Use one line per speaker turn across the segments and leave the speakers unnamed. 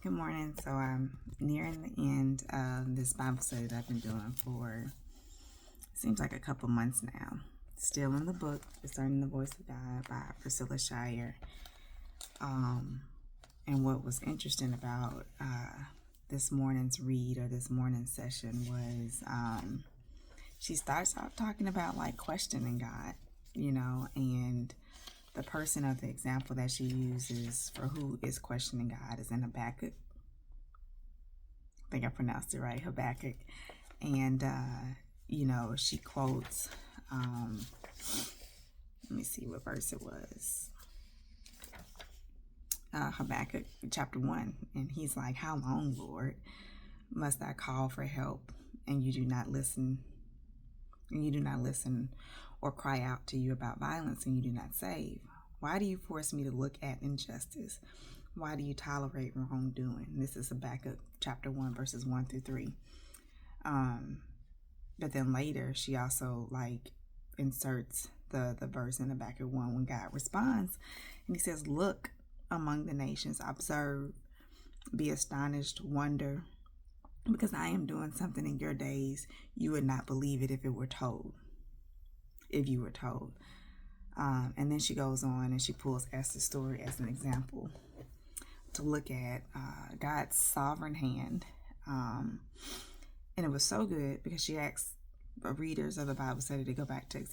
Good morning. So I'm nearing the end of this Bible study that I've been doing for seems like a couple months now. Still in the book, Discerning the Voice of God by Priscilla Shire. And what was interesting about this morning's read or this morning's session was she starts out talking about like questioning God, and the person of the example that she uses for who is questioning God is in Habakkuk. I think I pronounced it right, Habakkuk. And, she quotes, let me see what verse it was. Habakkuk chapter 1. And he's like, "How long, Lord, must I call for help and you do not listen? And you do not listen, or cry out to you about violence and you do not save? Why do you force me to look at injustice? Why do you tolerate wrongdoing?" This is Habakkuk chapter 1, verses 1 through 3. But then later, she also inserts the verse in Habakkuk 1 when God responds. And he says, "Look among the nations, observe, be astonished, wonder, because I am doing something in your days you would not believe it if you were told." And then she goes on and she pulls Esther's story as an example to look at God's sovereign hand. And it was so good because she asked readers of the Bible study to go back to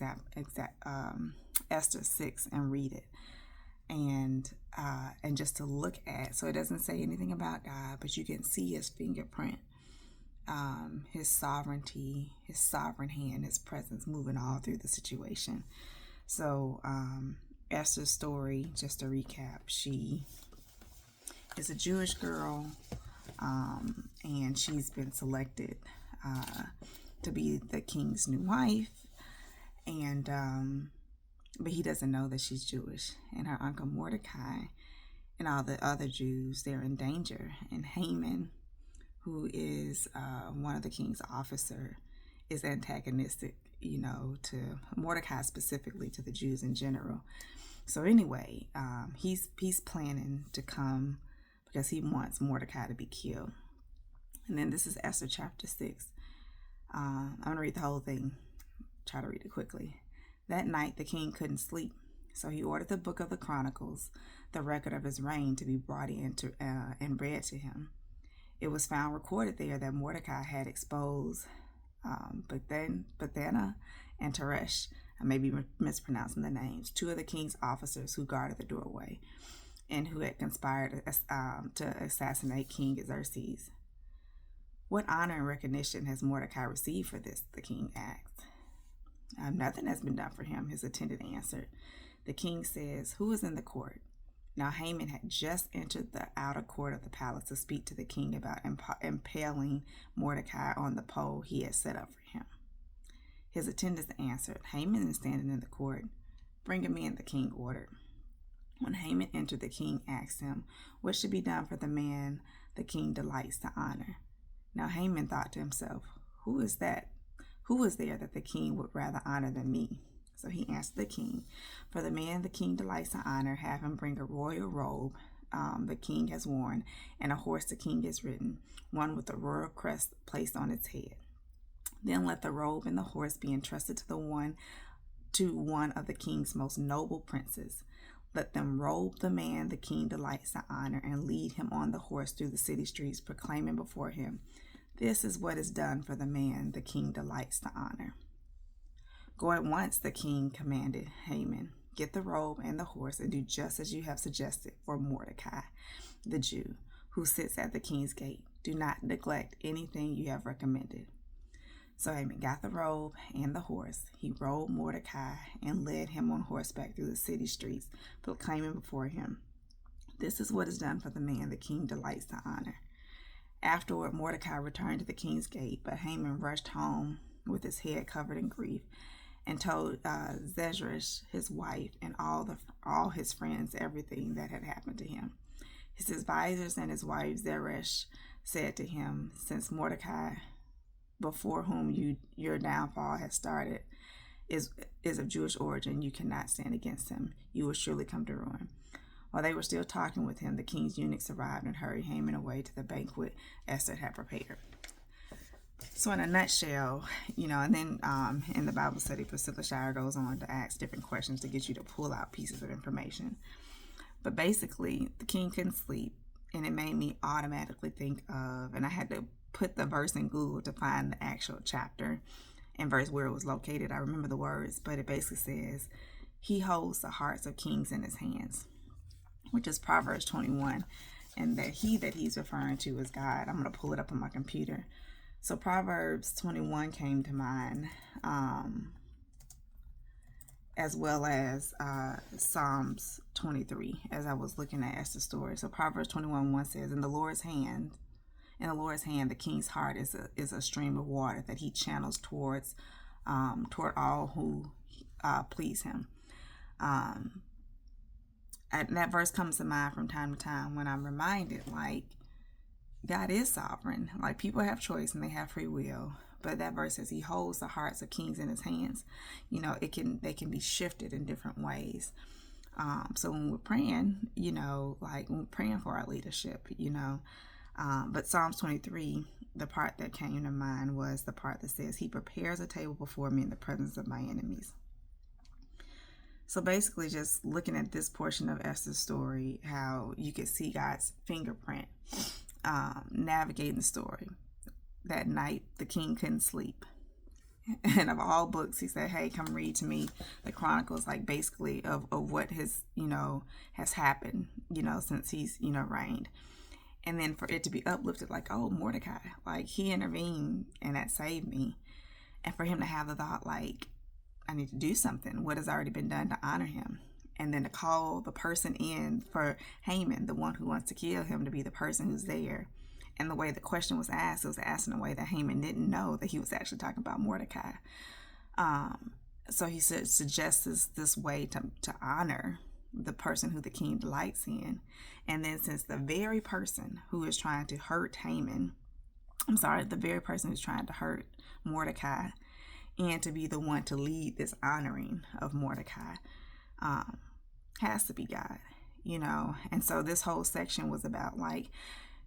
Esther 6 and read it. And just to look at, so it doesn't say anything about God, but you can see his fingerprint, his sovereignty, his sovereign hand, his presence moving all through the situation. So Esther's story, just to recap, she is a Jewish girl, and she's been selected to be the king's new wife, and but he doesn't know that she's Jewish. And her uncle Mordecai and all the other Jews, they're in danger. And Haman, who is one of the king's officer, is antagonistic, to Mordecai specifically, to the Jews in general. So anyway, he's planning to come because he wants Mordecai to be killed. And then this is Esther chapter 6. I'm going to read the whole thing. Try to read it quickly. That night the king couldn't sleep, so he ordered the book of the Chronicles, the record of his reign, to be brought in and read to him. It was found recorded there that Mordecai had exposed Bethana and Teresh, I may be mispronouncing the names, two of the king's officers who guarded the doorway and who had conspired to assassinate King Xerxes. "What honor and recognition has Mordecai received for this?" the king asked. "Nothing has been done for him," his attendant answered. The king says, "Who is in the court?" Now Haman had just entered the outer court of the palace to speak to the king about impaling Mordecai on the pole he had set up for him. His attendants answered, "Haman is standing in the court." "Bring him in," the king ordered. When Haman entered, the king asked him, "What should be done for the man the king delights to honor?" Now Haman thought to himself, Who is there that the king would rather honor than me?" So he answered the king, "For the man the king delights to honor, have him bring a royal robe the king has worn, and a horse the king has ridden, one with a royal crest placed on its head. Then let the robe and the horse be entrusted to one of the king's most noble princes. Let them robe the man the king delights to honor and lead him on the horse through the city streets, proclaiming before him, 'This is what is done for the man the king delights to honor.'" "Go at once," the king commanded Haman. "Get the robe and the horse and do just as you have suggested for Mordecai, the Jew, who sits at the king's gate. Do not neglect anything you have recommended." So Haman got the robe and the horse. He rode Mordecai and led him on horseback through the city streets, proclaiming before him, "This is what is done for the man the king delights to honor." Afterward, Mordecai returned to the king's gate, but Haman rushed home with his head covered in grief and told Zeresh, his wife, and all his friends everything that had happened to him. His advisors and his wife Zeresh said to him, "Since Mordecai, before whom your downfall has started, is of Jewish origin, you cannot stand against him. You will surely come to ruin. While they were still talking with him, the king's eunuchs arrived and hurried Haman away to the banquet Esther had prepared. So in a nutshell, and then in the Bible study, Priscilla Shire goes on to ask different questions to get you to pull out pieces of information. But basically, the king couldn't sleep, and it made me automatically think of, and I had to put the verse in Google to find the actual chapter and verse where it was located. I remember the words, but it basically says, he holds the hearts of kings in his hands, which is Proverbs 21, and that he's referring to is God. I'm going to pull it up on my computer. So Proverbs 21 came to mind, as well as Psalms 23, as I was looking at Esther's story. So Proverbs 21:1 says, in the Lord's hand, the king's heart is a stream of water that he channels toward all who please him. And that verse comes to mind from time to time when I'm reminded, like, God is sovereign. Like, people have choice and they have free will. But that verse says he holds the hearts of kings in his hands. They can be shifted in different ways. So when we're praying, like when we're praying for our leadership, but Psalms 23, the part that came to mind was the part that says he prepares a table before me in the presence of my enemies. So basically, just looking at this portion of Esther's story, how you could see God's fingerprint navigating the story. That night, the king couldn't sleep. And of all books, he said, hey, come read to me the chronicles, like basically of what has happened, since he's, reigned. And then for it to be uplifted, like, oh, Mordecai, like he intervened and that saved me. And for him to have the thought, like, I need to do something. What has already been done to honor him? And then to call the person in for Haman, the one who wants to kill him, to be the person who's there. And the way the question was asked, it was asked in a way that Haman didn't know that he was actually talking about Mordecai. So he suggests this way to honor the person who the king delights in. And then since the very person who is trying to hurt the very person who's trying to hurt Mordecai, and to be the one to lead this honoring of Mordecai, has to be God, And so this whole section was about, like,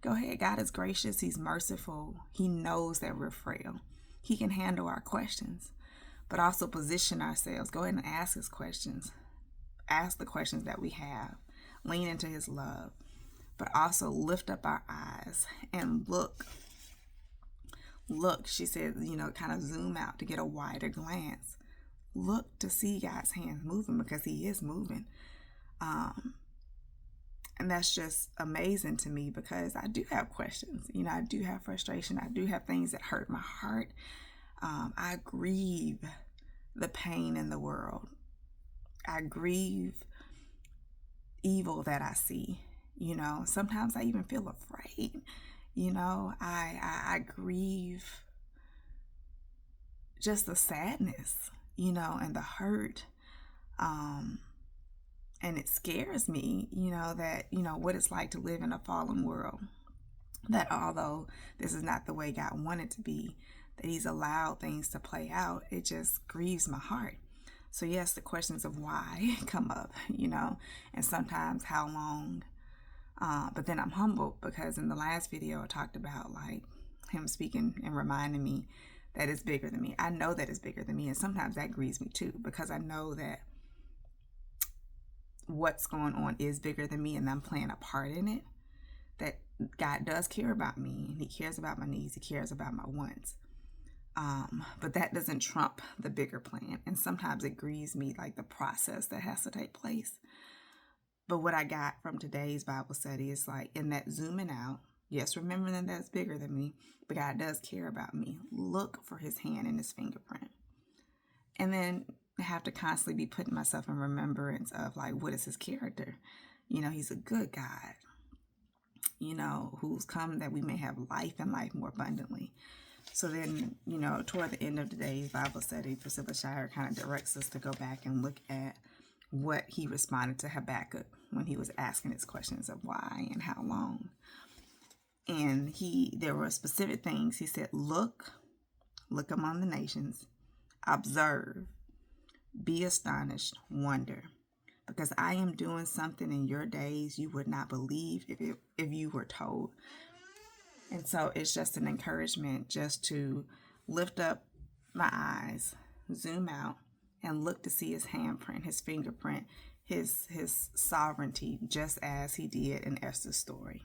go ahead, God is gracious, he's merciful, he knows that we're frail, he can handle our questions, but also position ourselves. Go ahead and ask his questions, ask the questions that we have, lean into his love, but also lift up our eyes and look, she said, kind of zoom out to get a wider glance. Look to see God's hands moving, because he is moving. And that's just amazing to me, because I do have questions. I do have frustration. I do have things that hurt my heart. I grieve the pain in the world. I grieve evil that I see. Sometimes I even feel afraid. I grieve just the sadness, and the hurt. And it scares me, that, what it's like to live in a fallen world. That although this is not the way God wanted to be, that he's allowed things to play out, it just grieves my heart. So yes, the questions of why come up, and sometimes how long. But then I'm humbled, because in the last video I talked about, like, him speaking and reminding me that it's bigger than me. I know that it's bigger than me, and sometimes that grieves me too, because I know that what's going on is bigger than me, and I'm playing a part in it. That God does care about me, and he cares about my needs, he cares about my wants. But that doesn't trump the bigger plan, and sometimes it grieves me, like the process that has to take place. But what I got from today's Bible study is, like, in that zooming out, yes, remembering that that's bigger than me, but God does care about me. Look for his hand and his fingerprint. And then I have to constantly be putting myself in remembrance of, like, what is his character? He's a good God, who's come that we may have life and life more abundantly. So then, toward the end of today's Bible study, Priscilla Shire kind of directs us to go back and look at what he responded to Habakkuk when he was asking his questions of why and how long. And there were specific things. He said, look among the nations, observe, be astonished, wonder, because I am doing something in your days you would not believe if you were told. And so it's just an encouragement just to lift up my eyes, zoom out, and look to see his handprint, his fingerprint, his sovereignty, just as he did in Esther's story.